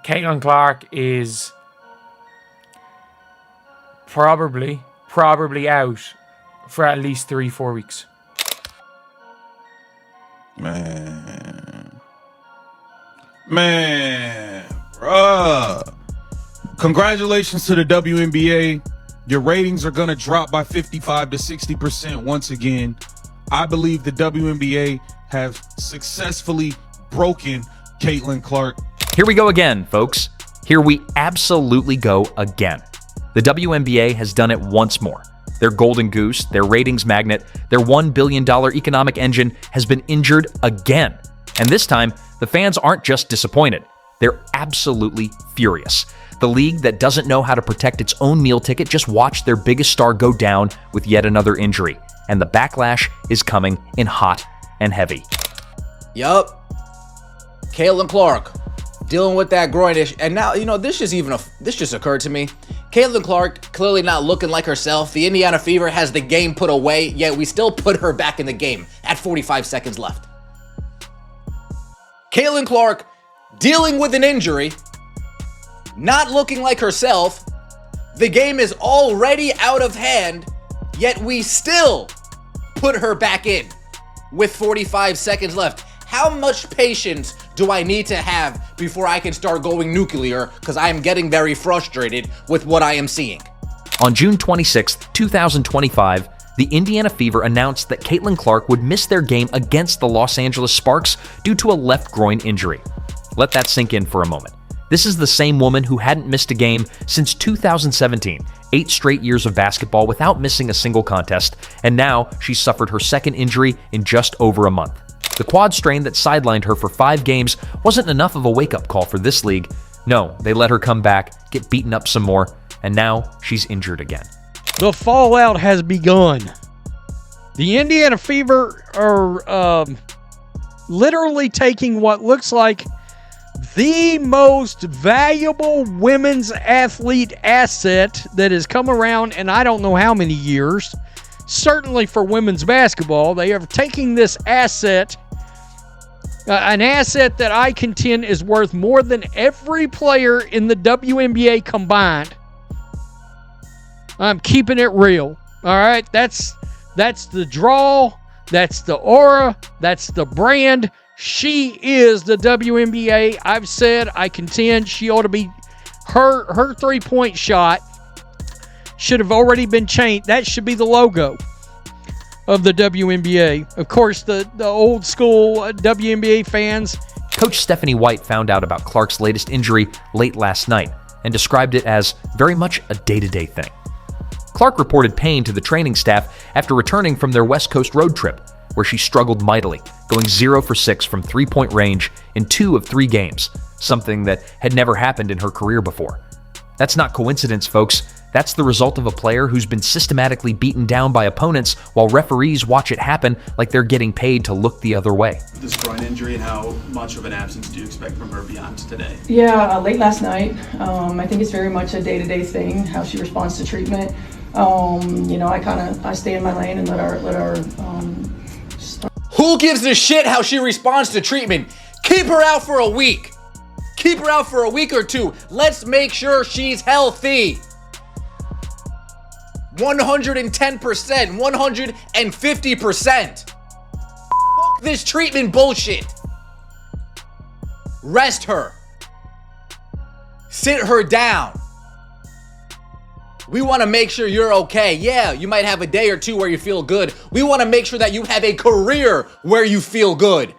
Caitlin Clark is probably out for at least 3-4 weeks. Man, bruh. Congratulations to the WNBA. Your ratings are going to drop by 55 to 60% once again. I believe the WNBA have successfully broken Caitlin Clark. Here we go again, folks. Here we absolutely go again. The WNBA has done it once more. Their golden goose, their ratings magnet, their $1 billion economic engine has been injured again. And this time, the fans aren't just disappointed. They're absolutely furious. The league that doesn't know how to protect its own meal ticket just watched their biggest star go down with yet another injury. And the backlash is coming in hot and heavy. Yup. Caitlin Clark dealing with that groin issue. And now, this just occurred to me. Caitlin Clark clearly not looking like herself. The Indiana Fever has the game put away, yet we still put her back in the game at 45 seconds left. Caitlin Clark dealing with an injury, not looking like herself. The game is already out of hand, yet we still put her back in with 45 seconds left. How much patience do I need to have before I can start going nuclear? Because I am getting very frustrated with what I am seeing. On June 26, 2025, the Indiana Fever announced that Caitlin Clark would miss their game against the Los Angeles Sparks due to a left groin injury. Let that sink in for a moment. This is the same woman who hadn't missed a game since 2017, 8 straight years of basketball without missing a single contest, and now she's suffered her second injury in just over a month. The quad strain that sidelined her for 5 games wasn't enough of a wake-up call for this league. No, they let her come back, get beaten up some more, and now she's injured again. The fallout has begun. The Indiana Fever are literally taking what looks like the most valuable women's athlete asset that has come around in I don't know how many years. Certainly for women's basketball, they are taking this asset, an asset that I contend is worth more than every player in the WNBA combined. I'm keeping it real. All right, that's the draw, that's the aura, that's the brand. She is the WNBA. I've said, I contend she ought to be, her three-point shot should have already been changed. That should be the logo of the WNBA. Of course, the old school WNBA fans. Coach Stephanie White found out about Clark's latest injury late last night and described it as very much a day-to-day thing. Clark reported pain to the training staff after returning from their West Coast road trip, where she struggled mightily, going 0 for 6 from three-point range in 2 of 3 games, something that had never happened in her career before. That's not coincidence, folks. That's the result of a player who's been systematically beaten down by opponents while referees watch it happen like they're getting paid to look the other way. This groin injury, and how much of an absence do you expect from her beyond today? Yeah, late last night. I think it's very much a day-to-day thing, how she responds to treatment. I stay in my lane and let our Who gives a shit how she responds to treatment? Keep her out for a week. Keep her out for a week or 2. Let's make sure she's healthy. 110%, 150%. Fuck this treatment bullshit. Rest her. Sit her down. We want to make sure you're okay. Yeah, you might have a day or 2 where you feel good. We want to make sure that you have a career where you feel good.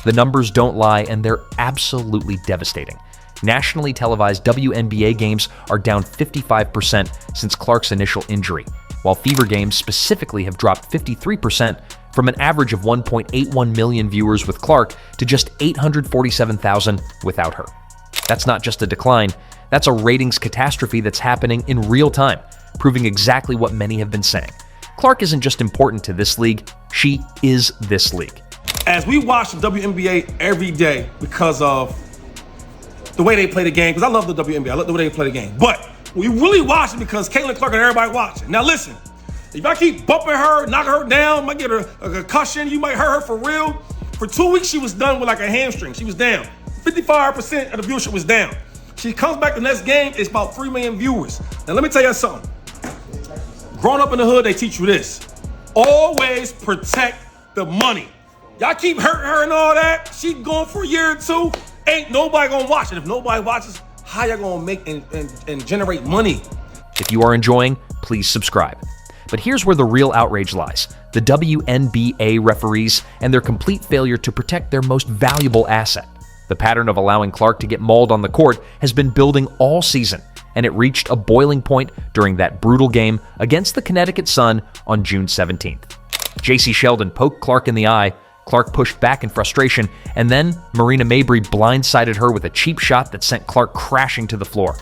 The numbers don't lie, and they're absolutely devastating. Nationally televised WNBA games are down 55% since Clark's initial injury, while Fever games specifically have dropped 53% from an average of 1.81 million viewers with Clark to just 847,000 without her. That's not just a decline, that's a ratings catastrophe that's happening in real time, proving exactly what many have been saying. Clark isn't just important to this league, she is this league. As we watch the WNBA every day because of the way they play the game, because I love the WNBA, I love the way they play the game, but we really watch it because Caitlin Clark and everybody watching. Now listen, if I keep bumping her, knocking her down, might get her a concussion, you might hurt her for real. For 2 weeks, she was done with like a hamstring. She was down. 55% of the viewership was down. She comes back the next game, it's about 3 million viewers. Now let me tell you something. Growing up in the hood, they teach you this. Always protect the money. Y'all keep hurting her and all that. She going for a year or two. Ain't nobody gonna watch it. If nobody watches, how y'all gonna make and generate money? If you are enjoying, please subscribe. But here's where the real outrage lies. The WNBA referees and their complete failure to protect their most valuable asset. The pattern of allowing Clark to get mauled on the court has been building all season, and it reached a boiling point during that brutal game against the Connecticut Sun on June 17th. J.C. Sheldon poked Clark in the eye, Clark pushed back in frustration, and then Marina Mabrey blindsided her with a cheap shot that sent Clark crashing to the floor.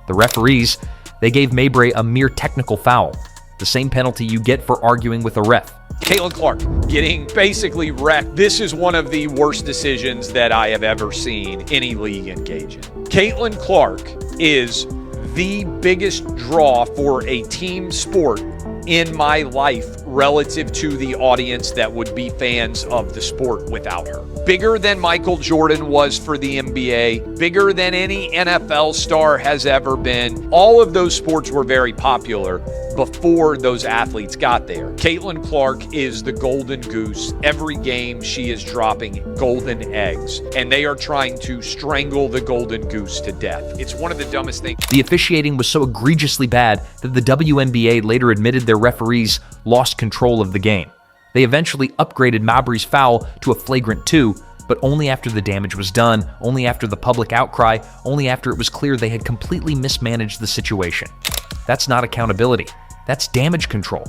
The referees, they gave Mabrey a mere technical foul, the same penalty you get for arguing with a ref. Caitlin Clark getting basically wrecked. This is one of the worst decisions that I have ever seen any league engage in. Caitlin Clark is the biggest draw for a team sport in my life relative to the audience that would be fans of the sport without her. Bigger than Michael Jordan was for the NBA, bigger than any NFL star has ever been. All of those sports were very popular before those athletes got there. Caitlin Clark is the golden goose. Every game she is dropping golden eggs, and they are trying to strangle the golden goose to death. It's one of the dumbest things. The officiating was so egregiously bad that the WNBA later admitted their referees lost control of the game. They eventually upgraded Mabrey's foul to a flagrant 2, but only after the damage was done, only after the public outcry, only after it was clear they had completely mismanaged the situation. That's not accountability. That's damage control.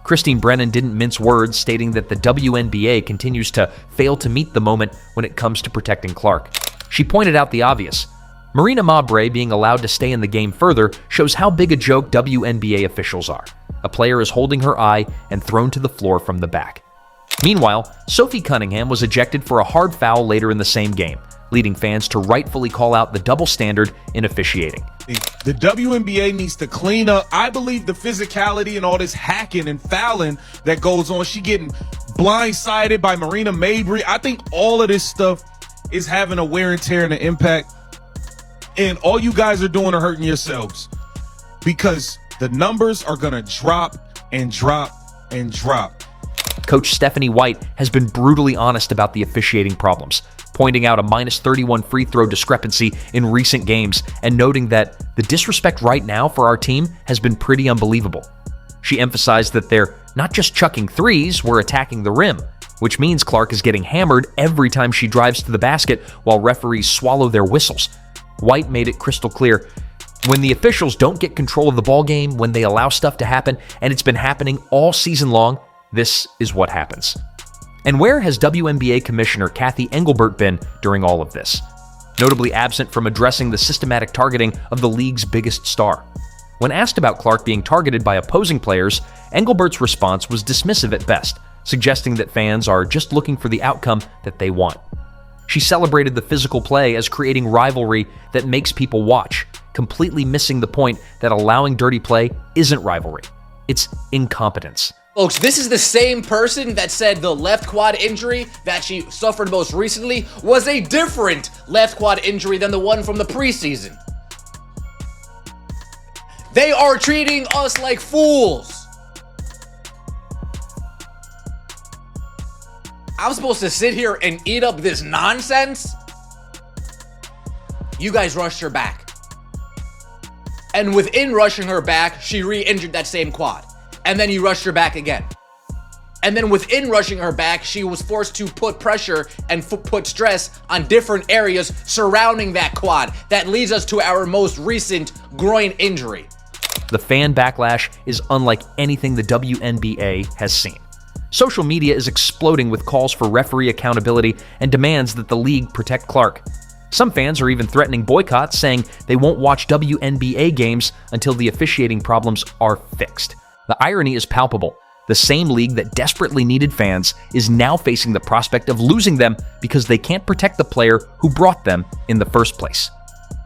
Christine Brennan didn't mince words, stating that the WNBA continues to fail to meet the moment when it comes to protecting Clark. She pointed out the obvious. Marina Mabrey being allowed to stay in the game further shows how big a joke WNBA officials are. A player is holding her eye and thrown to the floor from the back. Meanwhile, Sophie Cunningham was ejected for a hard foul later in the same game, leading fans to rightfully call out the double standard in officiating. The WNBA needs to clean up, I believe, the physicality and all this hacking and fouling that goes on. She getting blindsided by Marina Mabrey. I think all of this stuff is having a wear and tear and an impact. And all you guys are doing are hurting yourselves, because the numbers are going to drop and drop and drop. Coach Stephanie White has been brutally honest about the officiating problems, pointing out a -31 free throw discrepancy in recent games and noting that the disrespect right now for our team has been pretty unbelievable. She emphasized that they're not just chucking threes, we're attacking the rim, which means Clark is getting hammered every time she drives to the basket while referees swallow their whistles. White made it crystal clear, when the officials don't get control of the ball game, when they allow stuff to happen, and it's been happening all season long, this is what happens. And where has WNBA Commissioner Kathy Engelbert been during all of this? Notably absent from addressing the systematic targeting of the league's biggest star. When asked about Clark being targeted by opposing players, Engelbert's response was dismissive at best, suggesting that fans are just looking for the outcome that they want. She celebrated the physical play as creating rivalry that makes people watch, completely missing the point that allowing dirty play isn't rivalry. It's incompetence. Folks, this is the same person that said the left quad injury that she suffered most recently was a different left quad injury than the one from the preseason. They are treating us like fools. I'm supposed to sit here and eat up this nonsense? You guys rushed her back. And within rushing her back, she re-injured that same quad. And then you rushed her back again. And then within rushing her back, she was forced to put pressure and put stress on different areas surrounding that quad. That leads us to our most recent groin injury. The fan backlash is unlike anything the WNBA has seen. Social media is exploding with calls for referee accountability and demands that the league protect Clark. Some fans are even threatening boycotts, saying they won't watch WNBA games until the officiating problems are fixed. The irony is palpable. The same league that desperately needed fans is now facing the prospect of losing them because they can't protect the player who brought them in the first place.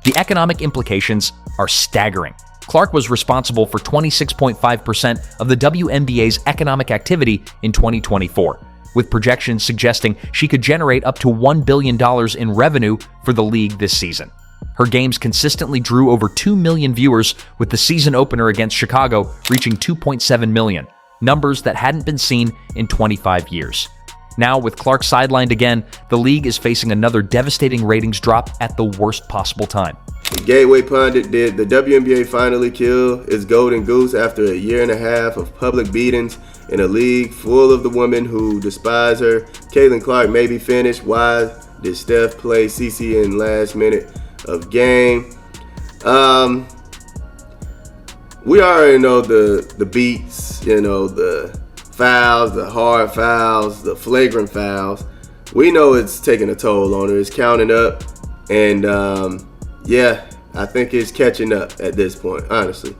The economic implications are staggering. Clark was responsible for 26.5% of the WNBA's economic activity in 2024, with projections suggesting she could generate up to $1 billion in revenue for the league this season. Her games consistently drew over 2 million viewers, with the season opener against Chicago reaching 2.7 million, numbers that hadn't been seen in 25 years. Now, with Clark sidelined again, the league is facing another devastating ratings drop at the worst possible time. The Gateway Pundit: did the WNBA finally kill its golden goose after a year and a half of public beatings in a league full of the women who despise her? Caitlin Clark may be finished. Why did Steph play CC in last minute of game? We already know the beats, the fouls, the hard fouls, the flagrant fouls. We know it's taking a toll on her. It's counting up, and yeah, I think it's catching up at this point, honestly.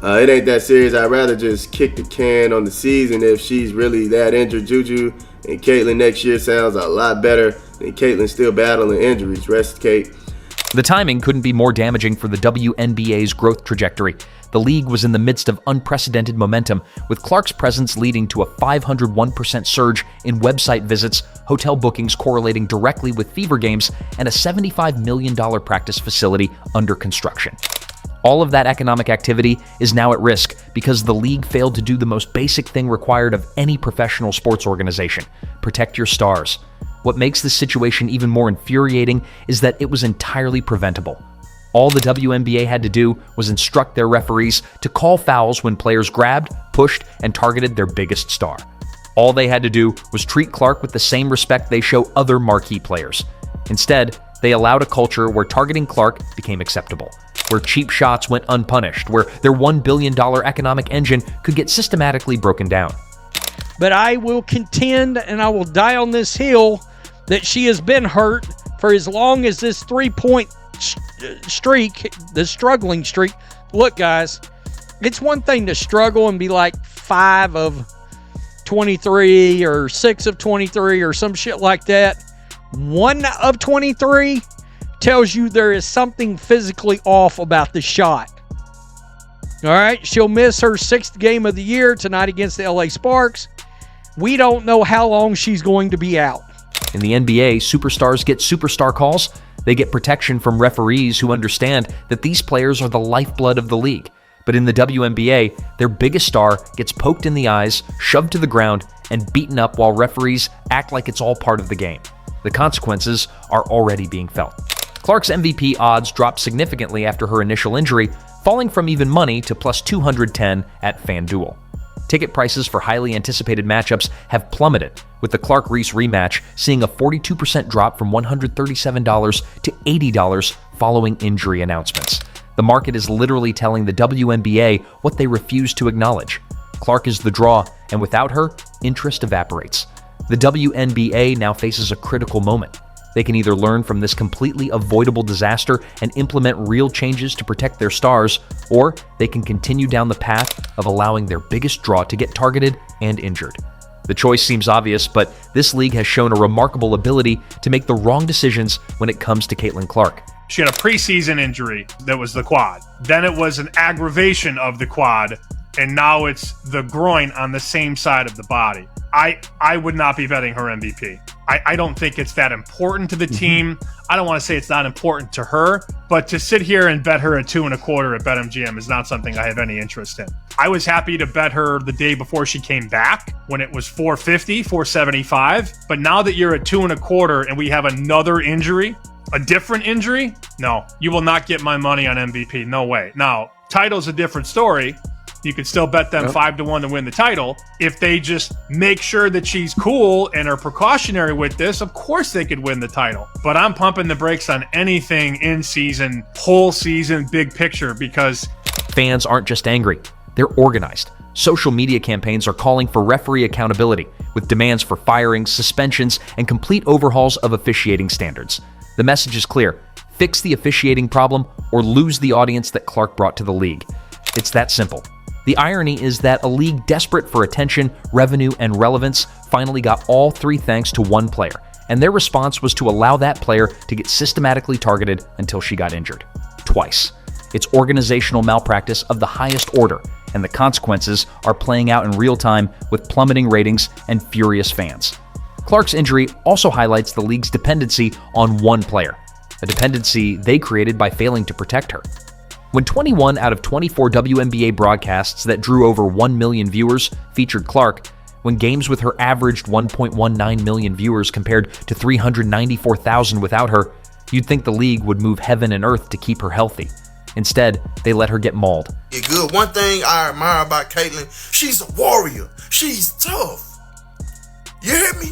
It ain't that serious. I'd rather just kick the can on the season if she's really that injured. Juju and Caitlin next year sounds a lot better than Caitlin still battling injuries. Rest Kate. The timing couldn't be more damaging for the WNBA's growth trajectory. The league was in the midst of unprecedented momentum, with Clark's presence leading to a 501% surge in website visits, hotel bookings correlating directly with Fever games, and a $75 million practice facility under construction. All of that economic activity is now at risk because the league failed to do the most basic thing required of any professional sports organization: protect your stars. What makes this situation even more infuriating is that it was entirely preventable. All the WNBA had to do was instruct their referees to call fouls when players grabbed, pushed, and targeted their biggest star. All they had to do was treat Clark with the same respect they show other marquee players. Instead, they allowed a culture where targeting Clark became acceptable, where cheap shots went unpunished, where their $1 billion economic engine could get systematically broken down. But I will contend, and I will die on this hill, that she has been hurt for as long as this 3-point streak, the struggling streak. Look, guys, it's one thing to struggle and be like 5 of 23 or 6 of 23 or some shit like that. 1 of 23 tells you there is something physically off about the shot. All right, she'll miss her 6th game of the year tonight against the LA Sparks. We don't know how long she's going to be out. In the NBA, superstars get superstar calls. They get protection from referees who understand that these players are the lifeblood of the league. But in the WNBA, their biggest star gets poked in the eyes, shoved to the ground, and beaten up while referees act like it's all part of the game. The consequences are already being felt. Clark's MVP odds dropped significantly after her initial injury, falling from even money to plus 210 at FanDuel. Ticket prices for highly anticipated matchups have plummeted, with the Clark-Reese rematch seeing a 42% drop from $137 to $80 following injury announcements. The market is literally telling the WNBA what they refuse to acknowledge. Clark is the draw, and without her, interest evaporates. The WNBA now faces a critical moment. They can either learn from this completely avoidable disaster and implement real changes to protect their stars, or they can continue down the path of allowing their biggest draw to get targeted and injured. The choice seems obvious, but this league has shown a remarkable ability to make the wrong decisions when it comes to Caitlin Clark. She had a preseason injury that was the quad. Then it was an aggravation of the quad, and now it's the groin on the same side of the body. I would not be betting her MVP. I don't think it's that important to the team. I don't want to say it's not important to her, but to sit here and bet her at 2.25 at BetMGM is not something I have any interest in. I was happy to bet her the day before she came back when it was 450, 475. But now that you're at 2.25 and we have another injury, a different injury, no, you will not get my money on MVP. No way. Now, title's a different story. You could still bet them 5-1 to win the title. If they just make sure that she's cool and are precautionary with this, of course they could win the title. But I'm pumping the brakes on anything in season, whole season, big picture, because fans aren't just angry, they're organized. Social media campaigns are calling for referee accountability, with demands for firings, suspensions, and complete overhauls of officiating standards. The message is clear: fix the officiating problem or lose the audience that Clark brought to the league. It's that simple. The irony is that a league desperate for attention, revenue, and relevance finally got all three thanks to one player, and their response was to allow that player to get systematically targeted until she got injured. Twice. It's organizational malpractice of the highest order, and the consequences are playing out in real time with plummeting ratings and furious fans. Clark's injury also highlights the league's dependency on one player. a dependency they created by failing to protect her. When 21 out of 24 WNBA broadcasts that drew over 1 million viewers featured Clark, when games with her averaged 1.19 million viewers compared to 394,000 without her, you'd think the league would move heaven and earth to keep her healthy. Instead, they let her get mauled. Good. One thing I admire about Caitlin, she's a warrior. She's tough. You hear me?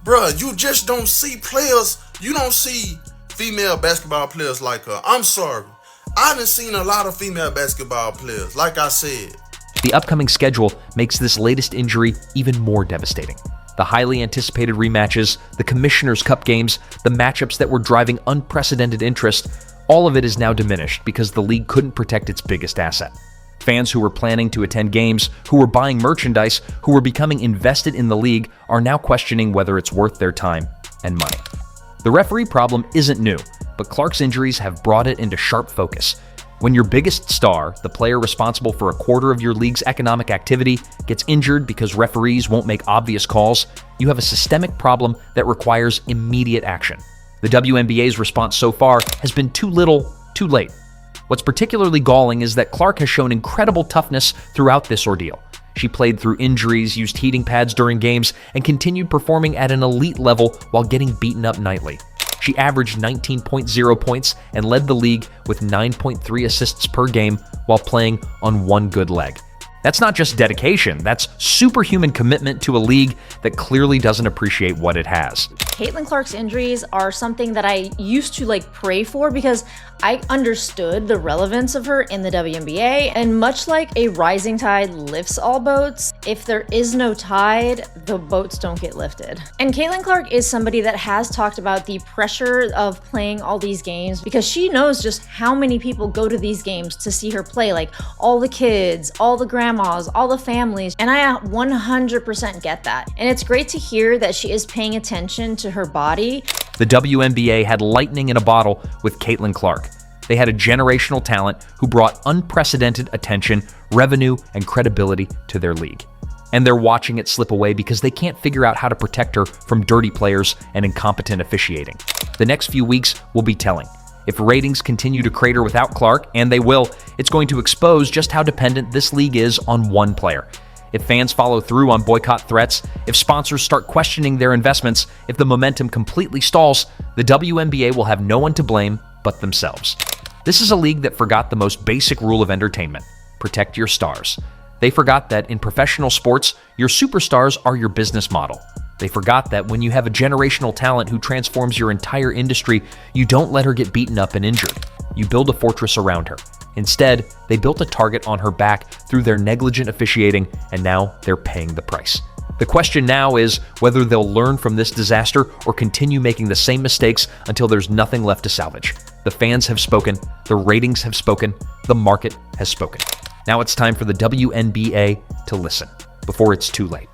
Bruh, you just don't see players, you don't see female basketball players like her. I'm sorry. I done seen a lot of female basketball players, like I said. The upcoming schedule makes this latest injury even more devastating. The highly anticipated rematches, the Commissioner's Cup games, the matchups that were driving unprecedented interest, all of it is now diminished because the league couldn't protect its biggest asset. Fans who were planning to attend games, who were buying merchandise, who were becoming invested in the league are now questioning whether it's worth their time and money. The referee problem isn't new, but Clark's injuries have brought it into sharp focus. When your biggest star, the player responsible for a quarter of your league's economic activity, gets injured because referees won't make obvious calls, you have a systemic problem that requires immediate action. The WNBA's response so far has been too little, too late. What's particularly galling is that Clark has shown incredible toughness throughout this ordeal. She played through injuries, used heating pads during games, and continued performing at an elite level while getting beaten up nightly. She averaged 19.0 points and led the league with 9.3 assists per game while playing on one good leg. That's not just dedication, that's superhuman commitment to a league that clearly doesn't appreciate what it has. Caitlin Clark's injuries are something that I used to pray for because I understood the relevance of her in the WNBA, and much like a rising tide lifts all boats, if there is no tide, the boats don't get lifted. And Caitlin Clark is somebody that has talked about the pressure of playing all these games because she knows just how many people go to these games to see her play, like all the kids, all the grandmas, all the families, and I 100% get that. And it's great to hear that she is paying attention to her body. The WNBA had lightning in a bottle with Caitlin Clark. They had a generational talent who brought unprecedented attention, revenue, and credibility to their league. And they're watching it slip away because they can't figure out how to protect her from dirty players and incompetent officiating. The next few weeks will be telling. If ratings continue to crater without Clark, and they will, it's going to expose just how dependent this league is on one player. If fans follow through on boycott threats, if sponsors start questioning their investments, if the momentum completely stalls, the WNBA will have no one to blame but themselves. This is a league that forgot the most basic rule of entertainment: protect your stars. They forgot that in professional sports, your superstars are your business model. They forgot that when you have a generational talent who transforms your entire industry, you don't let her get beaten up and injured. You build a fortress around her. Instead, they built a target on her back through their negligent officiating, and now they're paying the price. The question now is whether they'll learn from this disaster or continue making the same mistakes until there's nothing left to salvage. The fans have spoken, the ratings have spoken, the market has spoken. Now it's time for the WNBA to listen before it's too late.